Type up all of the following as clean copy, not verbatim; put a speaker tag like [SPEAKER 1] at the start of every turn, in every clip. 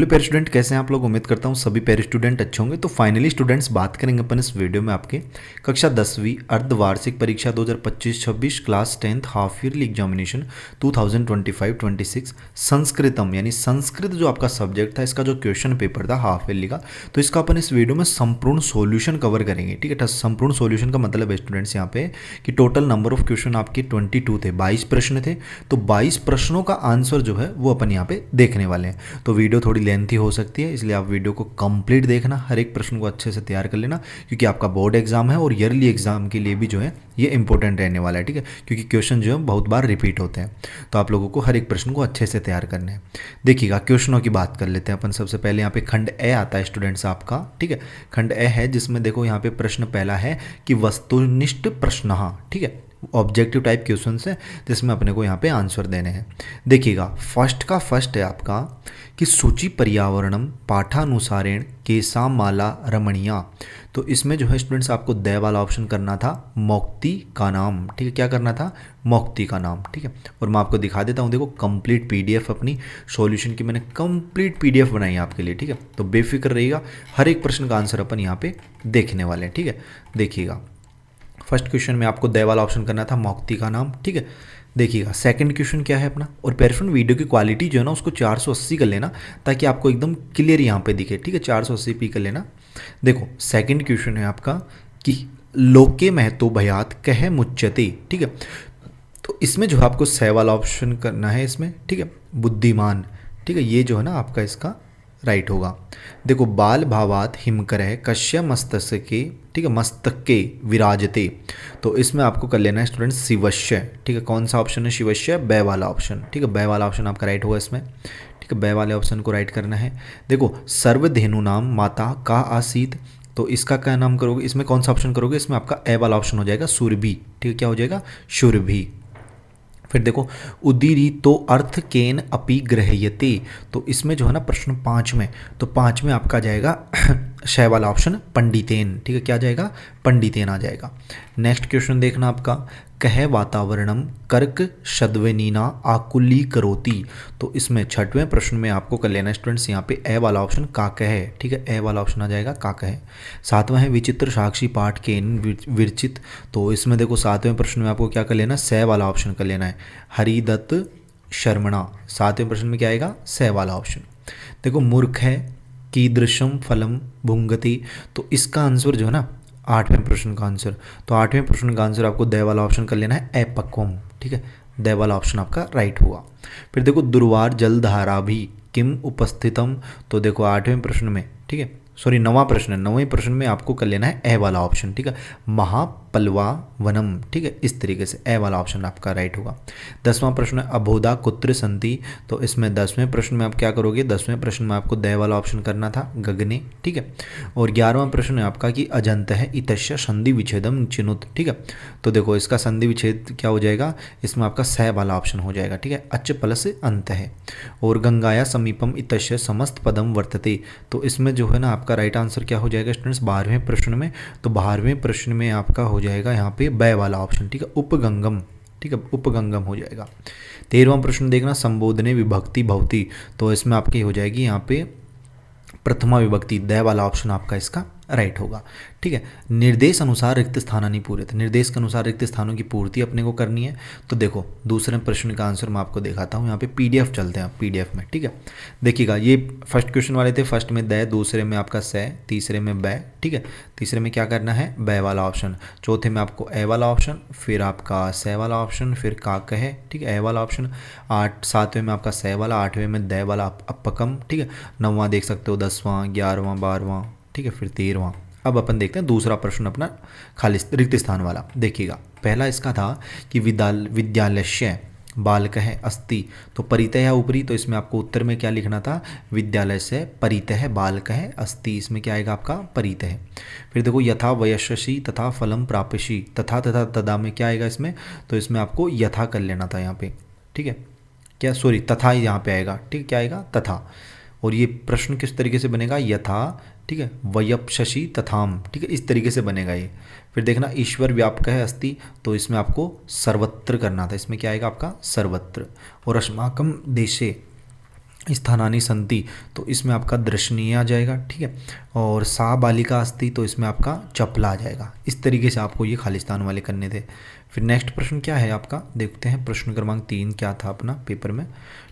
[SPEAKER 1] Hello pair student, कैसे हैं आप लोग। उम्मीद करता हूँ सभी पेयर स्टूडेंट अच्छे होंगे। तो फाइनली स्टूडेंट्स, बात करेंगे अपन इस वीडियो में आपके कक्षा 10वीं अर्धवार्षिक परीक्षा 2025-26 class 10th half yearly examination 2025-26 संस्कृतम यानी संस्कृत जो आपका सब्जेक्ट था, इसका जो क्वेश्चन पेपर था हाफ ईयरली का, तो इसका अपन इस वीडियो में संपूर्ण सॉल्यूशन कवर करेंगे। ठीक है, संपूर्ण सॉल्यूशन का मतलब है स्टूडेंट्स यहाँ पे कि टोटल नंबर ऑफ क्वेश्चन आपके 22 थे, 22 प्रश्न थे। तो 22 प्रश्नों का आंसर जो है वो अपन यहाँ पे देखने वाले हैं। तो वीडियो थोड़ी लेंथी हो सकती है, इसलिए आप वीडियो को कंप्लीट देखना, हर एक प्रश्न को अच्छे से तैयार कर लेना, क्योंकि आपका बोर्ड एग्जाम है और ईयरली एग्जाम के लिए भी जो है ये इंपॉर्टेंट रहने वाला है। ठीक है, क्योंकि क्वेश्चन जो है बहुत बार रिपीट होते हैं, तो आप लोगों को हर एक प्रश्न को अच्छे से तैयार करना है। देखिएगा, क्वेश्चनों की बात कर लेते हैं अपन। सबसे पहले यहाँ पे खंड ए आता है स्टूडेंट्स आपका। ठीक है, खंड ए है जिसमें देखो यहाँ पे प्रश्न पहला है कि वस्तुनिष्ठ प्रश्न। ठीक है, ऑब्जेक्टिव टाइप क्वेश्चन है जिसमें अपने को यहाँ पे आंसर देने हैं। देखिएगा, फर्स्ट का फर्स्ट है आपका कि सूची पर्यावरणम पाठानुसारेण केसा माला रमणीया। तो इसमें जो है स्टूडेंट्स आपको दे वाला ऑप्शन करना था मौक्ति का नाम। ठीक है, क्या करना था? मौक्ति का नाम। ठीक है, और मैं आपको दिखा देता हूँ। देखो, कंप्लीट पीडीएफ अपनी सॉल्यूशन की मैंने कंप्लीट पीडीएफ बनाई है आपके लिए। ठीक है, तो बेफिक्र रहिएगा, हर एक प्रश्न का आंसर अपन यहाँ पे देखने वाले हैं। ठीक है, देखिएगा, फर्स्ट क्वेश्चन में आपको दे वाला ऑप्शन करना था मौक्ति का नाम। ठीक है, देखिएगा सेकंड क्वेश्चन क्या है अपना। और पेरेंट वीडियो की क्वालिटी जो है ना उसको 480 कर लेना, ताकि आपको एकदम क्लियर यहाँ पे दिखे। ठीक है, 480p कर लेना। देखो, सेकंड क्वेश्चन है आपका कि लोके महतो भयात कह मुच्यते। ठीक है, तो इसमें जो है आपको सह वाला ऑप्शन करना है इसमें। ठीक है, बुद्धिमान। ठीक है, ये जो है ना आपका इसका राइट होगा। देखो, बाल भावात हिमकर कश्य मस्तके। ठीक है, मस्तक के विराजते। तो इसमें आपको कर लेना है स्टूडेंट शिवश्य। ठीक है, कौन सा ऑप्शन है? शिवश्य, बै वाला ऑप्शन। ठीक है, बै वाला ऑप्शन आपका राइट होगा इसमें। ठीक है, बै वाले ऑप्शन को राइट करना है। देखो, सर्वधेनु नाम माता का आसीत। तो इसका क्या नाम करोगे? इसमें कौन सा ऑप्शन करोगे? इसमें आपका ए वाला ऑप्शन हो जाएगा सुरभि। ठीक है, क्या हो जाएगा? सुरभि। फिर देखो, उदीरी तो अर्थ केन अपि ग्रह्यते। तो इसमें जो है ना प्रश्न 5 में, तो 5 में आपका जाएगा शय वाला ऑप्शन पंडितेन। ठीक है, क्या जाएगा? पंडितेन आ जाएगा। नेक्स्ट क्वेश्चन देखना आपका, कह वातावरणम कर्क शद्वनीना आकुली करोती। तो इसमें 6वें प्रश्न में आपको कर लेना स्टूडेंट्स यहाँ पे ए वाला ऑप्शन काकह है। ठीक है, ए वाला ऑप्शन आ जाएगा काकह। 7वां है विचित्र साक्षी पाठ केन विरचित। तो इसमें देखो 7वें प्रश्न में आपको क्या कर लेना? स वाला ऑप्शन कर लेना है, हरिदत्त शर्मणा। 7वें प्रश्न में क्या आएगा? स वाला ऑप्शन। देखो, मूर्ख है कीदृशम फलम भुंगति। तो इसका आंसर जो है ना 8वें प्रश्न का आंसर, तो 8वें प्रश्न का आंसर आपको दे वाला ऑप्शन कर लेना है अपक्वम। ठीक है, दे वाला ऑप्शन आपका राइट हुआ। फिर देखो, दुर्वार जलधारा भी किम उपस्थितम। तो देखो 8वें प्रश्न में, ठीक है, सॉरी 9वां प्रश्न है, 9वें प्रश्न में आपको कर लेना है ए वाला ऑप्शन। ठीक है, महापलवा वनम। ठीक है, इस तरीके से ए वाला ऑप्शन आपका राइट होगा। 10वां प्रश्न है अबोधा कुत्र संति। तो इसमें 10वें प्रश्न में आप क्या करोगे? 10वें प्रश्न में आपको दे वाला ऑप्शन करना था गगने। ठीक है, और 11वां प्रश्न है आपका कि अजंत है इतश्य संधि विच्छेदम चिनुत। ठीक है, तो देखो इसका संधि विच्छेद क्या हो जाएगा? इसमें आपका सह वाला ऑप्शन हो जाएगा। ठीक है, अच प्लस अंत है। और गंगाया समीपम इतश्य समस्त पदम वर्तते। तो इसमें जो है ना आपका राइट आंसर क्या हो जाएगा स्टूडेंट्स 12वें प्रश्न में? तो 12वें प्रश्न में आपका हो जाएगा यहाँ पे बै वाला ऑप्शन। ठीक है, उपगंगम। ठीक है, उपगंगम हो जाएगा। 13वां प्रश्न देखना, संबोधने विभक्ति भवती। तो इसमें आपकी हो जाएगी यहाँ पे प्रथमा विभक्ति, दय वाला ऑप्शन आपका इसका राइट होगा। ठीक है, निर्देश अनुसार रिक्त स्थानानि पूरित। निर्देश के अनुसार रिक्त स्थानों की पूर्ति अपने को करनी है। तो देखो, दूसरे प्रश्न का आंसर मैं आपको दिखाता हूँ। यहाँ पे पीडीएफ चलते हैं, पीडीएफ में। ठीक है, देखिएगा, ये फर्स्ट क्वेश्चन वाले थे। फर्स्ट में दय, दूसरे में आपका स, तीसरे में बै। ठीक है, तीसरे में क्या करना है? बै वाला ऑप्शन। चौथे में आपको ए वाला ऑप्शन, फिर आपका स वाला ऑप्शन, फिर काक है। ठीक है, ए वाला ऑप्शन। 7वें में आपका स वाला, 8वें में दय वाला अपकम। ठीक है, 9वां देख सकते हो, 10वां, 11वां, 12वां। ठीक है, फिर 13वां। अब अपन देखते हैं दूसरा प्रश्न अपना खाली रिक्त स्थान वाला। देखिएगा, पहला इसका था कि विद्यालय बालकः अस्ति। तो परितः है ऊपरी, तो इसमें आपको उत्तर में क्या लिखना था? विद्यालय से परितः बालकः अस्ति। इसमें क्या आएगा आपका? परितः। फिर देखो, यथा वयस्यसि तथा फलम प्राप्यसि। तथा तथा तदा में क्या आएगा इसमें? तो इसमें आपको यथा कर लेना था यहाँ पे। ठीक है, क्या, सॉरी, तथा ही यहाँ पे आएगा। ठीक है, क्या आएगा? तथा। और ये प्रश्न किस तरीके से बनेगा? यथा, ठीक है, वयप्यसि तथाम। ठीक है, इस तरीके से बनेगा ये। फिर देखना, ईश्वर व्यापक है अस्ति। तो इसमें आपको सर्वत्र करना था। इसमें क्या आएगा आपका? सर्वत्र। और अस्माकं देशे स्थानानि संति तो इसमें आपका दर्शनीय आ जाएगा, ठीक है। और सा बालिका अस्ति तो इसमें आपका चपला आ जाएगा। इस तरीके से आपको ये खालिस्तान वाले करने थे। फिर नेक्स्ट प्रश्न क्या है आपका, देखते हैं प्रश्न क्रमांक 3 क्या था अपना पेपर में,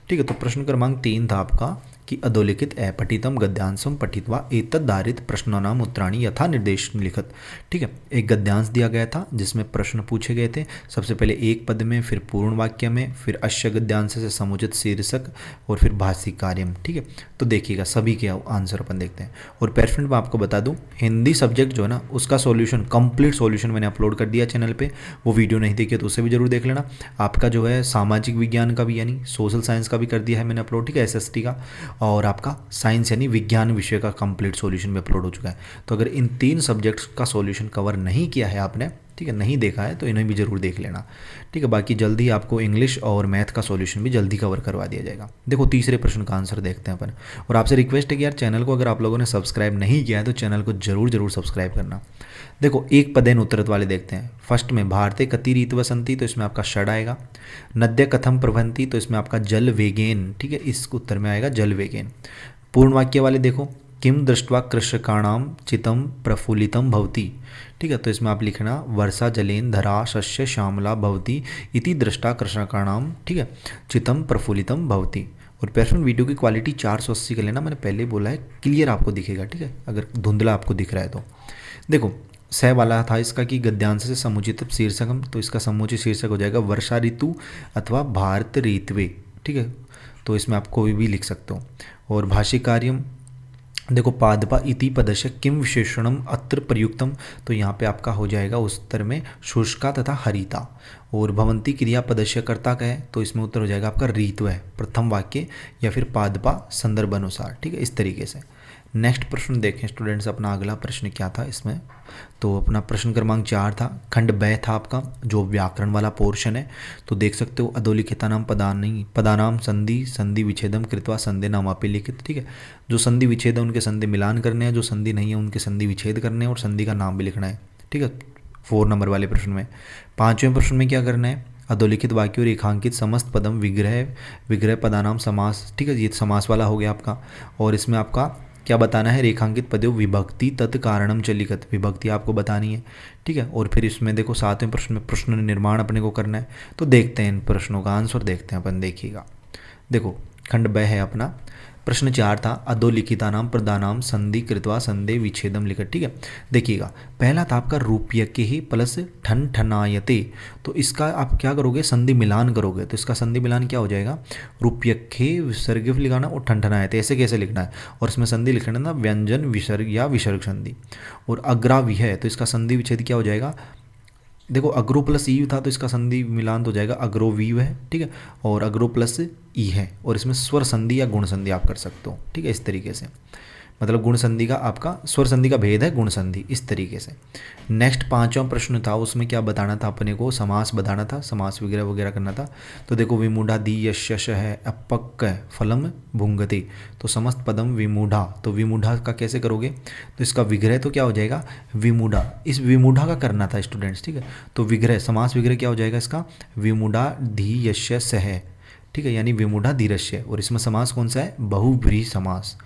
[SPEAKER 1] ठीक है। तो प्रश्न क्रमांक 3 था आपका कि अधोलिखित अपठितम गद्यांशम पठित्वा एतद्धारित प्रश्नानाम उत्तराणि यथा निर्देश लिखत, ठीक है। एक गद्यांश दिया गया था जिसमें प्रश्न पूछे गए थे, सबसे पहले एक पद में, फिर पूर्ण वाक्य में, फिर अश्य गद्यांश से समुचित शीर्षक और फिर भाषिक कार्यम, ठीक है। तो देखिएगा सभी के आंसर अपन देखते हैं। और पेरेंट मैं आपको बता दूं, हिंदी सब्जेक्ट जो है ना उसका सॉल्यूशन, कंप्लीट सॉल्यूशन मैंने अपलोड कर दिया चैनल पे, वो वीडियो नहीं देखिए तो उसे भी जरूर देख लेना। आपका जो है सामाजिक विज्ञान का भी यानी सोशल साइंस का भी कर दिया है मैंने अपलोड, ठीक है, एसएसटी का, और आपका साइंस यानी विज्ञान विषय का कंप्लीट सॉल्यूशन भी अपलोड हो चुका है। तो अगर इन 3 सब्जेक्ट्स का सॉल्यूशन कवर नहीं किया है आपने, ठीक है, नहीं देखा है, तो इन्हें भी जरूर देख लेना, ठीक है। बाकी जल्दी आपको इंग्लिश और मैथ का सॉल्यूशन भी जल्दी कवर करवा दिया जाएगा। देखो तीसरे प्रश्न का आंसर देखते हैं अपन। और आपसे रिक्वेस्ट है कि यार चैनल को अगर आप लोगों ने सब्सक्राइब नहीं किया है तो चैनल को जरूर सब्सक्राइब करना। देखो एक पदेन उत्तरत वाले देखते हैं। फर्स्ट में भारते कति रीत वसंती तो इसमें आपका षड आएगा। नद्य कथम प्रवहंती तो इसमें आपका जल वेगेन, ठीक है, इस उत्तर में आएगा जल वेगेन। पूर्ण वाक्य वाले देखो, किम दृष्ट्वा कृषकाणाम चितम प्रफुल्लितम भवति, ठीक है, तो इसमें आप लिखना वर्षा जलेन धरा शस्य श्यामला भवति इति दृष्टा कृषकाणाम, ठीक है, चितम प्रफुल्लितम भवति। और पेरेंट वीडियो की क्वालिटी 480 कर लेना, मैंने पहले बोला है, क्लियर आपको दिखेगा, ठीक है, अगर धुंधला आपको दिख रहा है तो। देखो सह वाला था इसका कि गद्यांश से समुचित शीर्षकम, तो इसका समुचित शीर्षक हो जाएगा वर्षा ऋतु अथवा भारत ऋतवे, ठीक है, तो इसमें आप कोई भी लिख सकते हो। और भाषिक कार्यम देखो पादपा इति पदस्य किम विशेषणम अत्र प्रयुक्तम, तो यहाँ पे आपका हो जाएगा उस उत्तर में शुष्का तथा हरिता। और भवंती क्रिया पदस्य कर्ता का है तो इसमें उत्तर हो जाएगा आपका ऋतु है, प्रथम वाक्य या फिर पादपा संदर्भ अनुसार, ठीक है, इस तरीके से। नेक्स्ट प्रश्न देखें स्टूडेंट्स, अपना अगला प्रश्न क्या था इसमें, तो अपना प्रश्न क्रमांक 4 था, खंड ब था आपका जो व्याकरण वाला पोर्शन है। तो देख सकते हो अधोलिखितानाम पदानाम संधि संधि विच्छेदम कृत्वा संधि नामापि लिखित, ठीक है। जो संधि विच्छेद है उनके संधि मिलान करने हैं, जो संधि नहीं है उनके संधि विच्छेद करने हैं, और संधि का नाम भी लिखना है, ठीक है, 4 नंबर वाले प्रश्न में। 5वें प्रश्न में क्या करना है, अधोलिखित वाक्यों रेखांकित समस्त पदम विग्रह विग्रह पदानाम समास, ठीक है, ये समास वाला हो गया आपका। और इसमें आपका क्या बताना है, रेखांकित पदों विभक्ति तत्कारणम च लिखत, विभक्ति आपको बतानी है, ठीक है। और फिर इसमें देखो 7वें प्रश्न में प्रश्न निर्माण अपने को करना है। तो देखते हैं इन प्रश्नों का आंसर देखते हैं अपन, देखिएगा। देखो खंड ब है अपना, प्रश्न 4 था अधोलिखितानाम प्रदानाम संधि कृत्वा संधि विच्छेदम लिखत, ठीक है। देखिएगा पहला था आपका रूप्य के ही प्लस ठन ठनायते, तो इसका आप क्या करोगे, संधि मिलान करोगे, तो इसका संधि मिलान क्या हो जाएगा, रूप्य के विसर्ग लिखाना और ठन ठनायते, ऐसे कैसे लिखना है, और इसमें संधि लिखना ना व्यंजन विसर्ग या विसर्ग संधि। और अग्रावी है तो इसका संधि विच्छेद क्या हो जाएगा, देखो अग्रो प्लस ई था तो इसका संधि मिलान तो हो जाएगा अग्रो वीव है, ठीक है, और अग्रो प्लस ई है, और इसमें स्वर संधि या गुण संधि आप कर सकते हो, ठीक है, इस तरीके से। मतलब गुण संधि का आपका स्वर संधि का भेद है गुण संधि, इस तरीके से। नेक्स्ट 5वां प्रश्न था, उसमें क्या बताना था अपने को, समास बताना था, समास वगैरह वगैरह करना था। तो देखो विमूढ़ा दी यश है अपक्क फलम भुंगते, तो समस्त पदम विमूढ़ा, तो विमूढ़ा का कैसे करोगे, तो इसका विग्रह तो क्या हो जाएगा विमूढ़ा, इस विमूढ़ा का करना था स्टूडेंट्स, ठीक है। तो विग्रह समास विग्रह क्या हो जाएगा इसका, विमूढ़ा धी यश सह, ठीक है, यानी विमूढ़ा धीरस्य। और इसमें समास कौन सा है, बहुव्रीहि समास।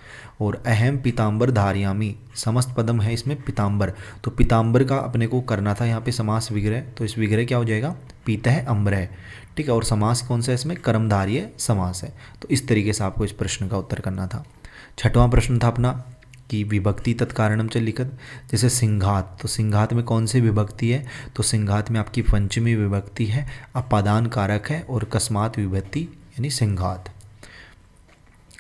[SPEAKER 1] और अहम पीताम्बर धारयामी, समस्त पदम है इसमें पीताम्बर, तो पीताम्बर का अपने को करना था यहाँ पे समास विग्रह, तो इस विग्रह क्या हो जाएगा पीतः अम्बर, ठीक है। और समास कौन सा है इसमें, कर्मधारय समास है। तो इस तरीके से आपको इस प्रश्न का उत्तर करना था। 6वां प्रश्न था अपना कि विभक्ति तत्कारणम च लिखत, जैसे सिंघात, तो सिंघात में कौन सी विभक्ति है, तो सिंघात में आपकी पंचमी विभक्ति है, अपादान कारक है, और कस्मात विभक्ति यानी सिंघात,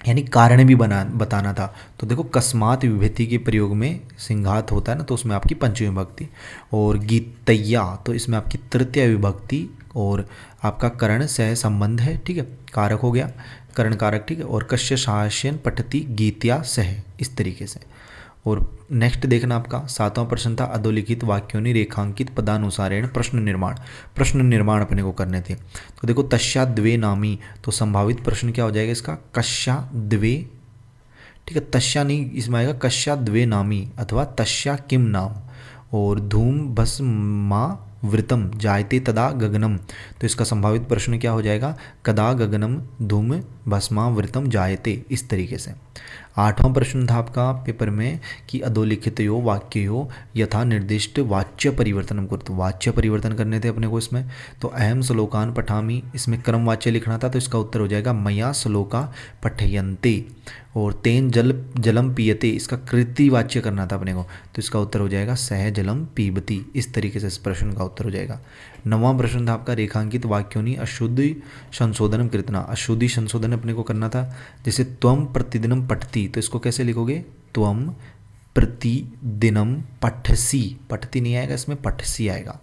[SPEAKER 1] यानी कारण भी बताना था। तो देखो कस्मात विभक्ति के प्रयोग में सिंघात होता है ना, तो उसमें आपकी पंचमी विभक्ति। और गीतैया तो इसमें आपकी तृतीय विभक्ति, और आपका करण सह संबंध है, ठीक है, कारक हो गया, करण कारक, ठीक है। और कश्य शास्यन पठती गीत्या सह, इस तरीके से। और नेक्स्ट देखना आपका 7वां प्रश्न था अधोलिखित वाक्यों ने रेखांकित पदानुसारेण प्रश्न निर्माण अपने को करने थे। तो देखो तस्या द्वे नामी, तो संभावित प्रश्न क्या हो जाएगा इसका, कस्या द्वे, ठीक है, तस्या नहीं इसमें आएगा कस्या द्वे नामी अथवा तस्या किम नाम। और धूम भस्मा वृतम जायते तदा गगनम। तो इसका संभावित प्रश्न क्या हो जाएगा, कदा गगनम धूम भस्मावृतम जायते, इस तरीके से। 8वां प्रश्न था आपका पेपर में कि अधोलिखितयो वाक्ययो यथा निर्दिष्ट वाच्य परिवर्तनम कुरुतु। वाच्य परिवर्तन करने थे अपने को इसमें, तो अहम श्लोकान पठामि, इसमें क्रम वाच्य लिखना था, तो इसका उत्तर हो जाएगा मया श्लोका पठयन्ते। और तेन जलम पीयते, इसका कृति वाच्य करना था अपने को, तो इसका उत्तर हो जाएगा सह जलम पीबती। इस तरीके से इस प्रश्न का उत्तर हो जाएगा। 9वां प्रश्न था आपका रेखांकित वाक्योनि अशुद्धि संशोधनम कृतना। अशुद्धि संशोधन अपने को करना था, जैसे त्वम प्रतिदिनम पठती, तो इसको कैसे लिखोगे, त्वम प्रतिदिनम पठसी, पठती नहीं आएगा इसमें, पठसी आएगा।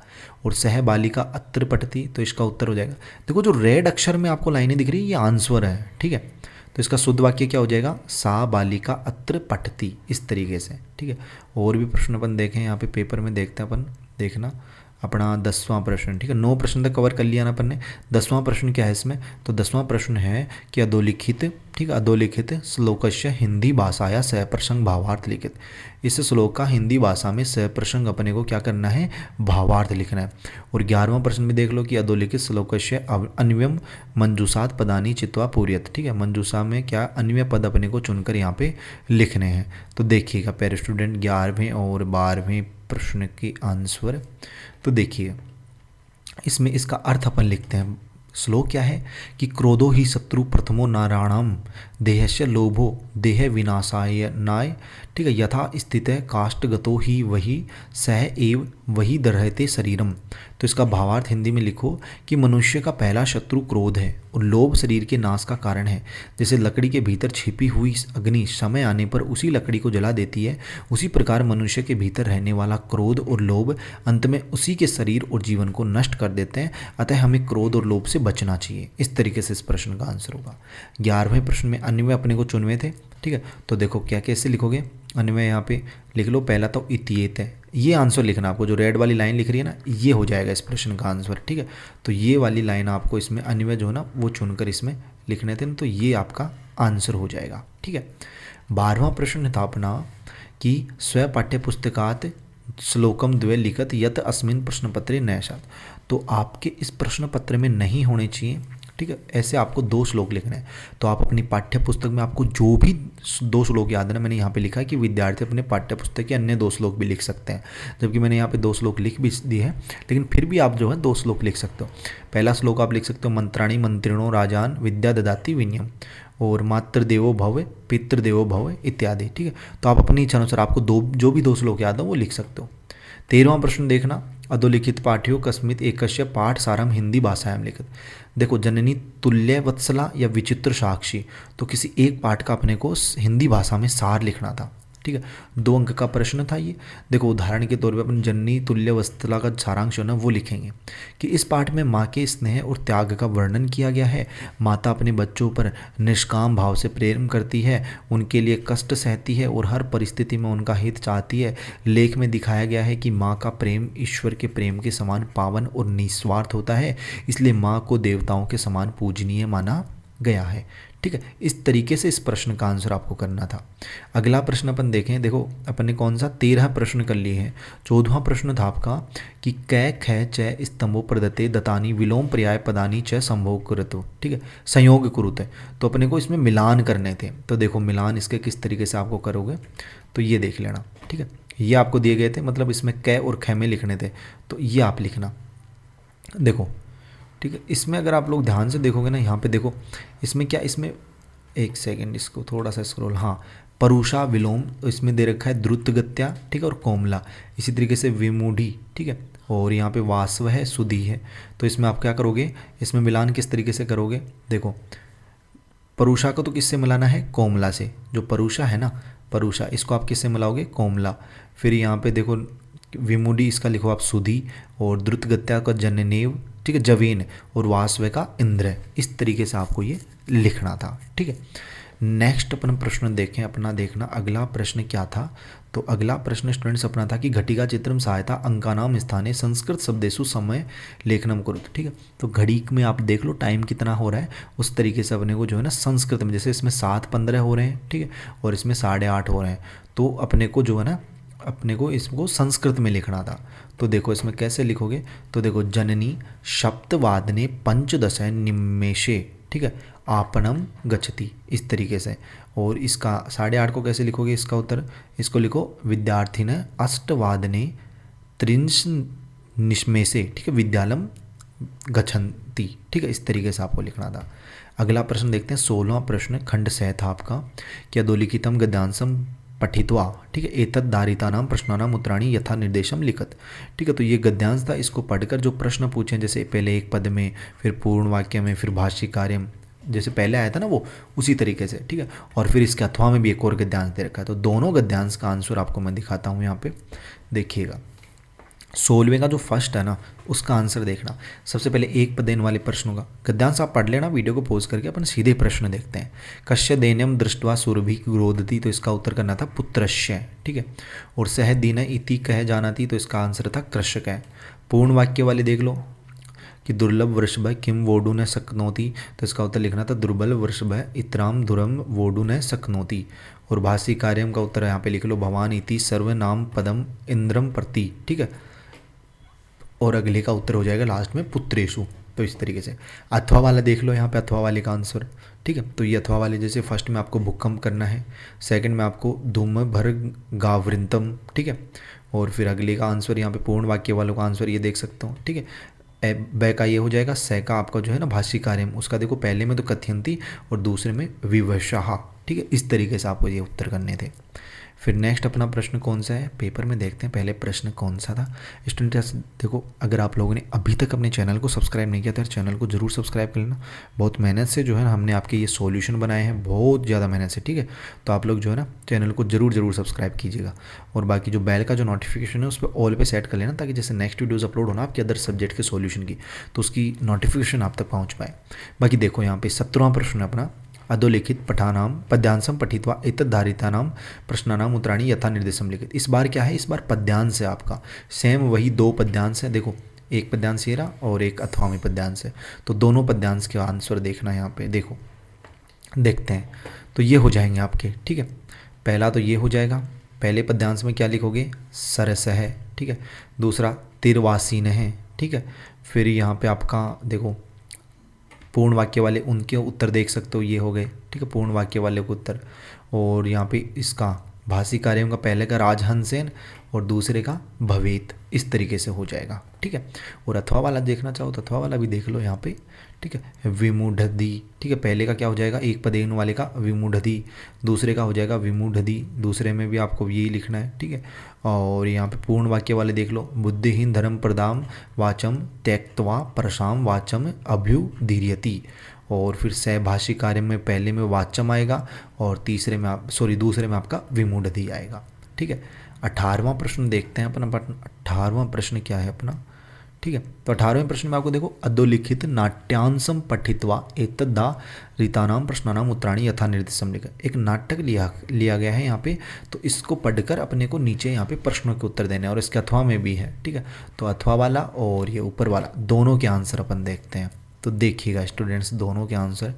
[SPEAKER 1] और सह बालिका अत्र पठती, तो इसका उत्तर हो जाएगा, देखो जो रेड अक्षर में आपको लाइनें दिख रही है ये आंसर है, ठीक है। तो इसका शुद्ध वाक्य क्या हो जाएगा, सा बालिका अत्र पठती, इस तरीके से, ठीक है। और भी प्रश्न अपन देखें यहाँ पे पेपर में, देखते हैं अपन, देखना अपना 10वां प्रश्न, ठीक है। 9 प्रश्न तक कवर कर लिया ना अपन ने। 10वां प्रश्न क्या है इसमें, तो 10वां प्रश्न है कि अधोलिखित, ठीक है, अधोलिखित श्लोकस्य हिंदी भाषाया सप्रसंग भावार्थ लिखित। इस श्लोक का हिंदी भाषा में सप्रसंग अपने को क्या करना है, भावार्थ लिखना है। और 11वां प्रश्न में देख लो कि अधोलिखित श्लोकस्य अन्वयम मंजूषात पदानी चित्वा पूर्यत, ठीक है। मंजूषा में क्या अन्वय पद अपने को चुनकर यहाँ पे लिखने हैं। तो देखिएगा पेर स्टूडेंट 11वें और 12वें प्रश्न के आंसर, तो देखिए इसमें इसका अर्थ अपन लिखते हैं। श्लोक क्या है कि क्रोधो ही शत्रु प्रथमो नारायणम देहस्य लोभो देह विनाशाय नाय, ठीक है, यथा स्थित काष्ठगतो ही वही सह एव वही दर्हते शरीरम। तो इसका भावार्थ हिंदी में लिखो कि मनुष्य का पहला शत्रु क्रोध है और लोभ शरीर के नाश का कारण है। जैसे लकड़ी के भीतर छिपी हुई अग्नि समय आने पर उसी लकड़ी को जला देती है, उसी प्रकार मनुष्य के भीतर रहने वाला क्रोध और लोभ अंत में उसी के शरीर और जीवन को नष्ट कर देते हैं। अतः हमें क्रोध और लोभ से बचना चाहिए। इस तरीके से इस प्रश्न का आंसर होगा। 11वें प्रश्न में अन्वय अपने को चुनवे थे, ठीक है। तो देखो क्या कैसे लिखोगे अन्वय, यहाँ पे लिख लो, पहला तो इत्येत है, ये आंसर लिखना आपको, जो रेड वाली लाइन लिख रही है ना, ये हो जाएगा इस प्रश्न का आंसर, ठीक है। तो ये वाली लाइन आपको इसमें अन्वय जो है ना वो चुनकर इसमें लिखने थे, तो ये आपका आंसर हो जाएगा, ठीक है। 12वां प्रश्न था अपना कि स्व पाठ्य पुस्तकात श्लोकम द्वय लिखत यत अस्मिन प्रश्न पत्रे नैशात। तो आपके इस प्रश्न पत्र में नहीं होने चाहिए, ठीक है। ऐसे आपको 2 श्लोक लिखने हैं। तो आप अपनी पाठ्य पुस्तक में आपको जो भी 2 श्लोक याद है ना, मैंने यहाँ पे लिखा है कि विद्यार्थी अपने पाठ्य पुस्तक के अन्य 2 श्लोक भी लिख सकते हैं, जबकि मैंने यहाँ पे 2 श्लोक लिख भी दिए हैं, लेकिन फिर भी आप जो है 2 श्लोक लिख सकते हो। पहला श्लोक आप लिख सकते हो, मंत्राणी मंत्रिणो राजान विद्या ददाति विनियम, और मातृदेवो भव पितृदेवो भव इत्यादि, ठीक है। तो आप अपनी इच्छा अनुसार आपको जो भी 2 श्लोक याद हो वो लिख सकते हो। 13वां प्रश्न देखना, अधोलिखित पाठ्यो कस्मित एकस्य पाठ सारम हिंदी भाषायाम लिखित। देखो जननी तुल्य वत्सला या विचित्र साक्षी, तो किसी एक पाठ का अपने को हिंदी भाषा में सार लिखना था, ठीक है। 2 अंक का प्रश्न था ये। देखो उदाहरण के तौर पे अपन जननी तुल्य वत्सला का सारांश है ना वो लिखेंगे कि इस पाठ में माँ के स्नेह और त्याग का वर्णन किया गया है। माता अपने बच्चों पर निष्काम भाव से प्रेम करती है, उनके लिए कष्ट सहती है और हर परिस्थिति में उनका हित चाहती है। लेख में दिखाया गया है कि माँ का प्रेम ईश्वर के प्रेम के समान पावन और निस्वार्थ होता है, इसलिए माँ को देवताओं के समान पूजनीय माना गया है, ठीक है। इस तरीके से इस प्रश्न का आंसर आपको करना था। अगला प्रश्न अपन देखें, देखो अपन ने कौन सा 13 प्रश्न कर लिए हैं। 14वां प्रश्न था आपका कि कै ख च स्तंभो प्रदत्ते दतानी विलोम पर्याय पदानी च संभोग कुरुते, ठीक है, संयोग कुरुते। तो अपने को इसमें मिलान करने थे। तो देखो मिलान इसके किस तरीके से आपको करोगे, तो ये देख लेना, ठीक है। ये आपको दिए गए थे, मतलब इसमें कै और ख में लिखने थे, तो ये आप लिखना, देखो, ठीक है। इसमें अगर आप लोग ध्यान से देखोगे ना, यहाँ पे देखो इसमें क्या, इसमें एक सेकंड इसको थोड़ा सा स्क्रॉल, हाँ, परुषा विलोम, तो इसमें दे रखा है द्रुतगत्या, ठीक है, और कोमला। इसी तरीके से विमूढ़ी, ठीक है, और यहाँ पे वास्व है, सुधी है। तो इसमें आप क्या करोगे, इसमें मिलान किस तरीके से करोगे, देखो परुषा को तो किससे मिलाना है, कोमला से। जो परुषा है ना, परुषा, इसको आप किससे मिलाओगे, कोमला। फिर यहाँ पे देखो विमूढ़ी, इसका लिखो आप सुधी, और द्रुतगत्या का जननेव, ठीक है, जवीन, और वास्व का इंद्र। इस तरीके से आपको ये लिखना था, ठीक है। नेक्स्ट अपन प्रश्न देखें अपना, देखना अगला प्रश्न क्या था। तो अगला प्रश्न स्टूडेंट्स अपना था कि घटिका चित्रम सहायता अंकानाम स्थाने संस्कृत शब्देषु समय लेखनम करो, ठीक है। तो घड़ी में आप देख लो टाइम कितना हो रहा है, उस तरीके से अपने को जो है ना संस्कृत में, जैसे इसमें 7:15 हो रहे हैं, ठीक है, और इसमें 8:30 हो रहे हैं, तो अपने को जो है ना अपने को इसको संस्कृत में लिखना था। तो देखो इसमें कैसे लिखोगे, तो देखो जननी सप्तवादने पंचदश निमेषे, ठीक है, आपणम गच्छति, इस तरीके से। और इसका 8:30 को कैसे लिखोगे इसका उत्तर, इसको लिखो विद्यार्थी ने अष्टवादने त्रिंश निश्मेषे, ठीक है, विद्यालम गच्छन्ति, ठीक है, इस तरीके से आपको लिखना था। अगला प्रश्न देखते हैं, 16वां प्रश्न खंड सह था आपका, क्या अधोलिखितम गद्यांशम पठित्वा, ठीक है, एतद् धारितानां प्रश्नानाम् उत्तराणि यथा निर्देशम लिखत, ठीक है। तो ये गद्यांश था, इसको पढ़कर जो प्रश्न पूछे, जैसे पहले एक पद में, फिर पूर्ण वाक्य में, फिर भाष्य कार्यम, जैसे पहले आया था ना वो, उसी तरीके से, ठीक है। और फिर इसके अथवा में भी एक और गद्यांश दे रखा है। तो दोनों गद्यांश का आंसर आपको मैं दिखाता हूँ यहाँ पे, देखिएगा। 16वें का जो फर्स्ट है ना, उसका आंसर देखना। सबसे पहले एक पदेन वाले प्रश्नों का गद्यांश आप पढ़ लेना, वीडियो को पॉज करके अपन सीधे प्रश्न देखते हैं। कश्य दैन्यम दृष्ट्वा सुरभि रोदती, तो इसका उत्तर करना था पुत्रश्य, ठीक है। और सह दीन इति कह जानाति, तो इसका आंसर था कृषक है। पूर्ण वाक्य वाले देख लो कि दुर्लभ वृषभ किम वोडु न शक्नोति, तो इसका उत्तर लिखना था दुर्बल वृषभ इतराम धुरम वोडु न शक्नोति। और भाषी कार्यम का उत्तर यहाँ पे लिख लो भवान इति सर्वनाम पदम इंद्रम प्रति, ठीक है। और अगले का उत्तर हो जाएगा लास्ट में पुत्रेशु। तो इस तरीके से अथवा वाला देख लो, यहाँ पे अथवा वाले का आंसर, ठीक है। तो ये अथवा वाले, जैसे फर्स्ट में आपको भूकंप करना है, सेकंड में आपको धूम भर गावृंतम, ठीक है। और फिर अगले का आंसर यहाँ पे पूर्ण वाक्य वालों का आंसर ये देख सकते हो, ठीक है। बै का ये हो जाएगा, सै का आपका जो है ना भाष्य कार्यम, उसका देखो पहले में तो कथयंती और दूसरे में विवशः, ठीक है। इस तरीके से आपको ये उत्तर करने थे। फिर नेक्स्ट अपना प्रश्न कौन सा है, पेपर में देखते हैं पहले प्रश्न कौन सा था। स्टूडेंट्स देखो, अगर आप लोगों ने अभी तक अपने चैनल को सब्सक्राइब नहीं किया तो चैनल को जरूर सब्सक्राइब कर लेना। बहुत मेहनत से जो है ना हमने आपके ये सॉल्यूशन बनाए हैं, बहुत ज़्यादा मेहनत से, ठीक है। तो आप लोग जो है ना चैनल को जरूर सब्सक्राइब कीजिएगा। और बाकी जो बेल का जो नोटिफिकेशन है उस पर ऑल पे सेट कर लेना, ताकि जैसे नेक्स्ट वीडियोज़ अपलोड होना आपके अदर सब्जेक्ट के सॉल्यूशन की, तो उसकी नोटिफिकेशन आप तक पहुँच पाए। बाकी देखो यहाँ पे 17वां प्रश्न है अपना, अधोलिखित पठानाम पद्यांशम पठित्वा एतद्धारितानाम प्रश्नानाम उत्तराणि यथा निर्देशम लिखित। इस बार क्या है, इस बार पद्यांश है आपका, सेम वही 2 पद्यांश है। देखो एक पद्यांश ये रहा और एक अथवा में पद्यांश है, तो दोनों पद्यांश के आंसर देखना यहाँ पे। देखो देखते हैं, तो ये हो जाएंगे आपके, ठीक है। पहला तो ये हो जाएगा, पहले पद्यांश में क्या लिखोगे, सरस है, ठीक है। दूसरा तिरवासीन है, ठीक है। फिर यहाँ पे आपका देखो पूर्ण वाक्य वाले उनके उत्तर देख सकते हो, ये हो गए, ठीक है, पूर्ण वाक्य वाले को उत्तर। और यहाँ पे इसका भाषी कार्यों का पहले का राजहंसेन और दूसरे का भवेत, इस तरीके से हो जाएगा, ठीक है। और अथवा वाला देखना चाहो तो अथवा वाला भी देख लो यहाँ पे, ठीक है। विमूढ़धि, ठीक है, पहले का क्या हो जाएगा, एक पदेन वाले का विमूढ़धि, दूसरे का हो जाएगा विमूढ़धि, दूसरे में भी आपको यही लिखना है, ठीक है। और यहाँ पे पूर्ण वाक्य वाले देख लो, बुद्धिहीन धर्म प्रदाम वाचम त्यक्त्वा परशाम वाचम अभ्युदीर्यति। और फिर सहभाषी कार्य में पहले में वाचम आएगा और दूसरे में आपका विमूढ़धि आएगा, ठीक है। 18वां प्रश्न देखते हैं अपना। 18वां प्रश्न क्या है अपना, ठीक है। तो 18वें प्रश्न में आपको देखो, अधोलिखित नाट्यांशम पठित्वा एतद्धा रीतानाम प्रश्नानाम उत्तराणि यथा निर्देशम लिखित। एक नाटक लिया गया है यहाँ पे, तो इसको पढ़कर अपने को नीचे यहाँ पे प्रश्नों के उत्तर देने हैं, और इसके अथवा में भी है, ठीक है। तो अथवा वाला और ये ऊपर वाला दोनों के आंसर अपन देखते हैं। तो देखिएगा स्टूडेंट्स, दोनों के आंसर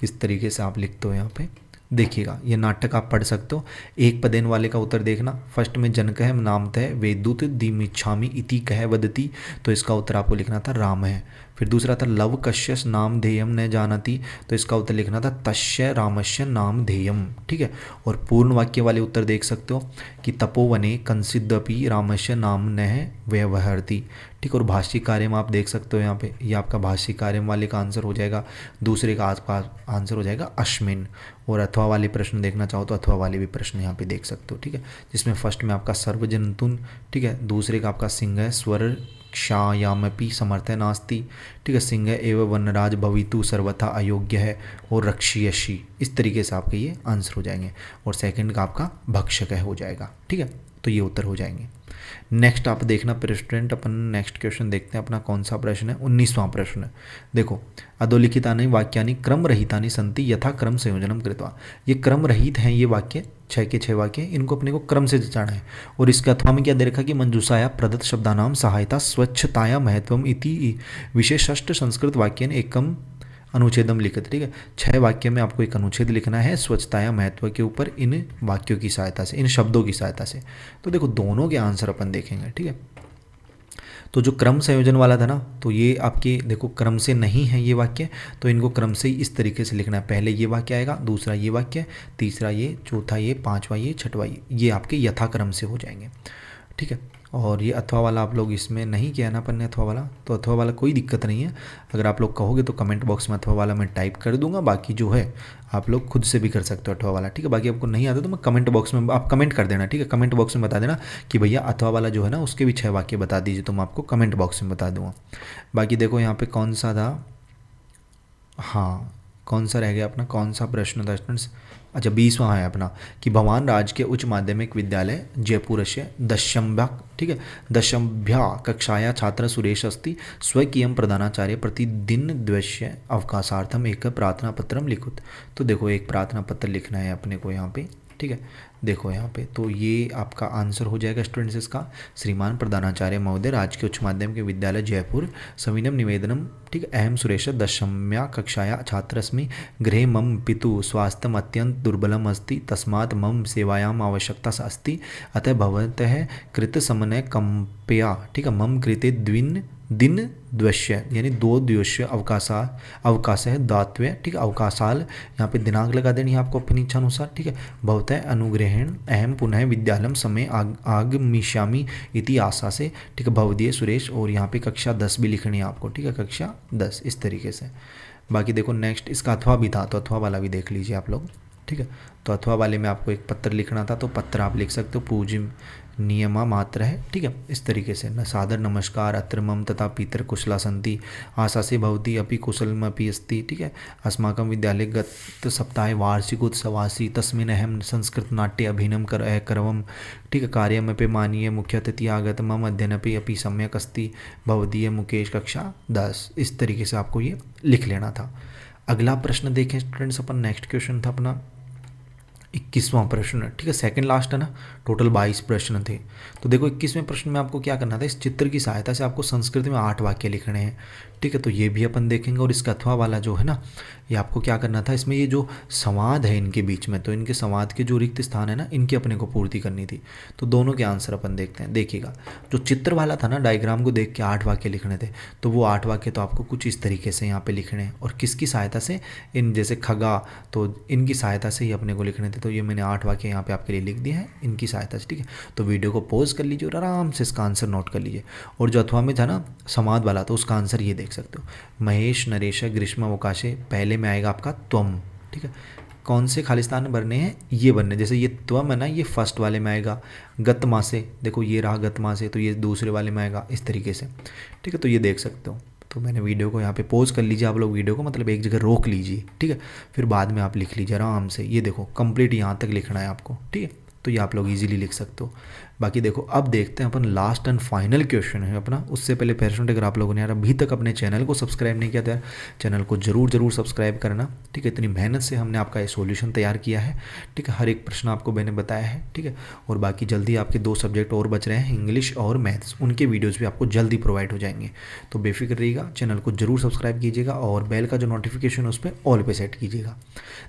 [SPEAKER 1] किस तरीके से आप लिखते हो यहाँ पे, देखिएगा। ये नाटक आप पढ़ सकते हो। एक पदेन वाले का उत्तर देखना, फर्स्ट में जन कह नामतः वेदूत दिमिच्छामि इति कह वदति, तो इसका उत्तर आपको लिखना था राम है। फिर दूसरा था लव कश्यस नाम ध्येयम न जानती, तो इसका उत्तर लिखना था तस्य रामस्य नाम ध्येयम, ठीक है। और पूर्ण वाक्य वाले उत्तर देख सकते हो कि तपोवने कंसिद्दपि रामस्य नाम न व्यवहरति, ठीक। और भाष्य कार्य में आप देख सकते हो यहाँ पे, ये आपका भाष्य कार्य वाले का आंसर हो जाएगा, दूसरे का आसपास आंसर हो जाएगा अश्मिन। और अथवा वाले प्रश्न देखना चाहो तो अथवा वाले भी प्रश्न यहाँ पे देख सकते हो, ठीक है। जिसमें फर्स्ट में आपका सर्वजंतुन, ठीक है, दूसरे का आपका सिंह स्वर क्षायामपि समर्थ नास्ति, ठीक है, सिंह एवं वनराज भवितु सर्वथा अयोग्य है, और रक्षीयशी, इस तरीके से आपके ये आंसर हो जाएंगे। और सेकंड का आपका भक्षक है हो जाएगा, ठीक है। तो ये उत्तर हो जाएंगे। नेक्स्ट आप देखना स्टूडेंट, अपन नेक्स्ट क्वेश्चन देखते हैं अपना कौन सा प्रश्न है, 19वां प्रश्न। देखो, अधोलिखितानि वाक्यानि क्रम रहितानि सन्ति यथा क्रम संयोजनम कृत्वा। ये क्रम रहित हैं ये वाक्य, 6 के 6 वाक्य, इनको अपने को क्रम से जचाना है। और इसके अथवा में क्या दे रखा कि मंजूषाया प्रदत्त शब्दानाम सहायता स्वच्छताया महत्वम इति विशेषष्ट संस्कृत वाक्यन एकम अनुच्छेदम लिखित। ठीक है, 6 वाक्य में आपको एक अनुच्छेद लिखना है स्वच्छता या महत्व के ऊपर इन वाक्यों की सहायता से, इन शब्दों की सहायता से। तो देखो दोनों के आंसर अपन देखेंगे। ठीक है, तो जो क्रम संयोजन वाला था ना, तो ये आपके देखो क्रम से नहीं है ये वाक्य, तो इनको क्रम से इस तरीके से लिखना है। पहले ये वाक्य आएगा, दूसरा ये वाक्य, तीसरा ये, चौथा ये, पांचवा ये, छठवा ये आपके यथाक्रम से हो जाएंगे। ठीक है, और ये अथवा वाला आप लोग इसमें नहीं किया ना अपन ने अथवा वाला, तो अथवा वाला कोई दिक्कत नहीं है। अगर आप लोग कहोगे तो कमेंट बॉक्स में अथवा वाला मैं टाइप कर दूंगा, बाकी जो है आप लोग खुद से भी कर सकते हो अथवा वाला। ठीक है, बाकी आपको नहीं आता तो मैं कमेंट बॉक्स में आप कमेंट कर देना। ठीक है, कमेंट बॉक्स में बता देना कि भैया अथवा वाला जो है ना उसके भी 6 वाक्य बता दीजिए, तो मैं आपको कमेंट बॉक्स में बता दूंगा। बाकी देखो यहाँ पे कौन सा था, हाँ कौन सा रह गया अपना, कौन सा प्रश्न था स्टूडेंट्स, अच्छा 20वां है अपना कि भवान राजकीय उच्च माध्यमिक विद्यालय जयपुरस्य दशम्भ्या, ठीक है, दशम्भ्या कक्षाया छात्र सुरेश अस्ति स्वकीयं प्रधानाचार्य प्रतिदिनद्वयस्य अवकाशार्थम एक प्रार्थना पत्रम लिखुत। तो देखो एक प्रार्थना पत्र लिखना है अपने को यहाँ पे। ठीक है, देखो यहाँ पे तो ये आपका आंसर हो जाएगा स्टूडेंट्स इसका, श्रीमान प्रधानाचार्य महोदय राजकीय उच्च माध्यमिक विद्यालय जयपुर सविनम निवेदनम, ठीक है, अहम सुरेश दशम्या कक्षाया छात्रस्मि, गृहे मम पितु स्वास्थ्यम अत्यंत दुर्बलम अस्ति, तस्मात् मम सेवायाम आवश्यकता अस्ति, अतः भवतः कृत समन्वय कंपया, ठीक है, मम कृते दिन द्वश्य यानी 2 दिवसीय अवकाश है दातव्य, ठीक है, अवकाशाल यहाँ पे दिनांक लगा देनी है आपको अपनी इच्छा अनुसार। ठीक है, भवतः अनुग्रहेण अहम पुनः विद्यालयम समय आगमिष्यामि इति आशा से, ठीक है, भवदीय सुरेश, और यहाँ पे कक्षा 10 भी लिखनी है आपको। ठीक है, कक्षा 10 इस तरीके से। बाकी देखो नेक्स्ट इसका अथवा भी था, तो अथवा वाला भी देख लीजिए आप लोग। ठीक है, तो अथवा वाले में आपको एक पत्र लिखना था, तो पत्र आप लिख सकते हो पूज्य नियमा मात्र है। ठीक है, इस तरीके से न सादर नमस्कार अत्र मम तथा पितर कुशला सन्ति, आशा से भवती अपि कुशलमपि अस्ति। ठीक है, अस्माकं विद्यालये गत सप्ताहे वार्षिकोत्सवासि तस्मिन् अहं संस्कृत नाट्ये अभिनयं करवम्। ठीक है, कार्यमपि मानीय मुख्य अतिथि आगत, मम अध्ययनपि अपि सम्यक् अस्ति, भवदीय मुकेश कक्षा 10। इस तरीके से आपको ये लिख लेना था। अगला प्रश्न देखें स्टूडेंट्स अपन, नेक्स्ट क्वेश्चन था अपना 21वां प्रश्न। ठीक है, सेकंड लास्ट है ना, टोटल 22 प्रश्न थे। तो देखो 21वें प्रश्न में आपको क्या करना था, इस चित्र की सहायता से आपको संस्कृत में 8 वाक्य लिखने हैं। ठीक है, तो ये भी अपन देखेंगे। और इसका अथवा वाला जो है ना, ये आपको क्या करना था, इसमें ये जो संवाद है इनके बीच में, तो इनके संवाद के जो रिक्त स्थान है ना, इनकी अपने को पूर्ति करनी थी। तो दोनों के आंसर अपन देखते हैं। देखिएगा जो चित्र वाला था ना, डायग्राम को देख के 8 वाक्य लिखने थे, तो वो 8 वाक्य तो आपको कुछ इस तरीके से यहाँ पे लिखने हैं। और किसकी सहायता से, इन जैसे खगा, तो इनकी सहायता से ही अपने को लिखने थे। तो ये मैंने 8 वाक्य यहाँ पे आपके लिए लिख दिए हैं इनकी सहायता से। ठीक है, तो वीडियो को पॉज कर लीजिए और आराम से इसका आंसर नोट कर लीजिए। और जो अथवा में था ना संवाद वाला, तो उसका आंसर ये देख सकते हो, महेश नरेश ग्रीष्म अवकाशे, पहले में आएगा आपका त्वम। ठीक है, कौन से खालिस्तान भरने हैं, ये भरने, जैसे ये त्वम है ना, ये फर्स्ट वाले में आएगा। गत मासे, देखो ये रहा गत मासे, तो ये दूसरे वाले में आएगा इस तरीके से। ठीक है, तो ये देख सकते हो। तो मैंने वीडियो को यहाँ पे पॉज कर लीजिए आप लोग, वीडियो को मतलब एक जगह रोक लीजिए। ठीक है, फिर बाद में आप लिख लीजिए आराम से। ये देखो कंप्लीट यहाँ तक लिखना है आपको। ठीक है, तो ये आप लोग इजीली लिख सकते हो। बाकी देखो अब देखते हैं अपन लास्ट एंड फाइनल क्वेश्चन है अपना। उससे पहले पेरेंट, अगर आप लोगों ने यार अभी तक अपने चैनल को सब्सक्राइब नहीं किया तो यार चैनल को जरूर सब्सक्राइब करना। ठीक है, इतनी मेहनत से हमने आपका ये सॉल्यूशन तैयार किया है। ठीक है, हर एक प्रश्न आपको मैंने बताया है। ठीक है, और बाकी जल्दी आपके 2 सब्जेक्ट और बच रहे हैं, इंग्लिश और मैथ्स, उनके वीडियोज़ भी आपको जल्दी प्रोवाइड हो जाएंगे। तो बेफिक्र रहिएगा, चैनल को जरूर सब्सक्राइब कीजिएगा और बेल का जो नोटिफिकेशन उस पर ऑल पे सेट कीजिएगा।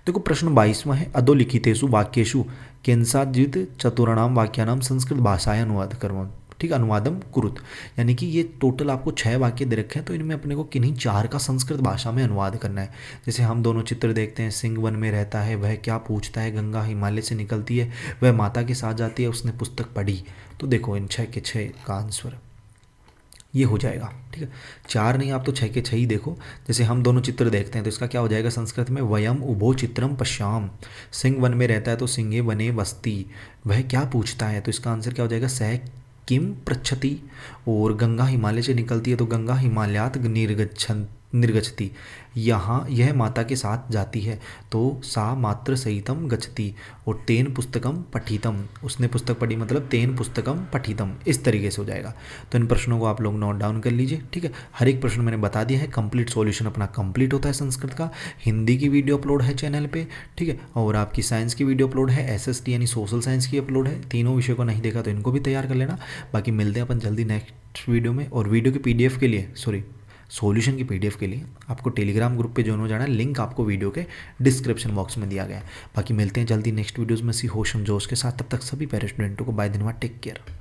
[SPEAKER 1] देखो प्रश्न 22वां है, अधोलिखितेषु वाक्येषु केनसाचित् चतुर्णाम वाक्यानाम संस्कृत भाषाया अनुवाद करवाओ। ठीक है, अनुवादम कुरुत, यानी कि ये टोटल आपको 6 वाक्य दे रखे हैं, तो इनमें अपने को किन्हीं 4 का संस्कृत भाषा में अनुवाद करना है। जैसे हम दोनों चित्र देखते हैं, सिंह वन में रहता है, वह क्या पूछता है, गंगा हिमालय से निकलती है, वह माता के साथ जाती है, उसने पुस्तक पढ़ी। तो देखो इन 6 के 6 का आंसर ये हो जाएगा। ठीक है, 4 नहीं, आप तो 6 के 6 ही देखो। जैसे हम दोनों चित्र देखते हैं, तो इसका क्या हो जाएगा संस्कृत में, वयम उभो चित्रम पश्याम। सिंह वन में रहता है तो सिंहे वने वस्ती, वह क्या पूछता है, तो इसका आंसर क्या हो जाएगा, सह किम पृच्छति। और गंगा हिमालय से निकलती है तो गंगा हिमालयात निर्गच्छति, यहाँ यह माता के साथ जाती है तो सा मात्र सहितम गच्छति। और तेन पुस्तकम पठितम, उसने पुस्तक पढ़ी मतलब तेन पुस्तकम पठितम, इस तरीके से हो जाएगा। तो इन प्रश्नों को आप लोग नोट डाउन कर लीजिए। ठीक है, हर एक प्रश्न मैंने बता दिया है, कंप्लीट सॉल्यूशन अपना कंप्लीट होता है संस्कृत का। हिंदी की वीडियो अपलोड है चैनल पे। ठीक है, और आपकी साइंस की वीडियो अपलोड है, SST यानी सोशल साइंस की अपलोड है। तीनों विषय को नहीं देखा तो इनको भी तैयार कर लेना। बाकी मिलते हैं अपन जल्दी नेक्स्ट वीडियो में। और वीडियो की PDF के लिए सॉल्यूशन की पीडीएफ के लिए आपको टेलीग्राम ग्रुप पे ज्वाइन हो जाना है। लिंक आपको वीडियो के डिस्क्रिप्शन बॉक्स में दिया गया है। बाकी मिलते हैं जल्दी नेक्स्ट वीडियोज़ में सी होश जोश के साथ। तब तक सभी पैरा स्टूडेंटों को बाय धन्यवाद, टेक केयर।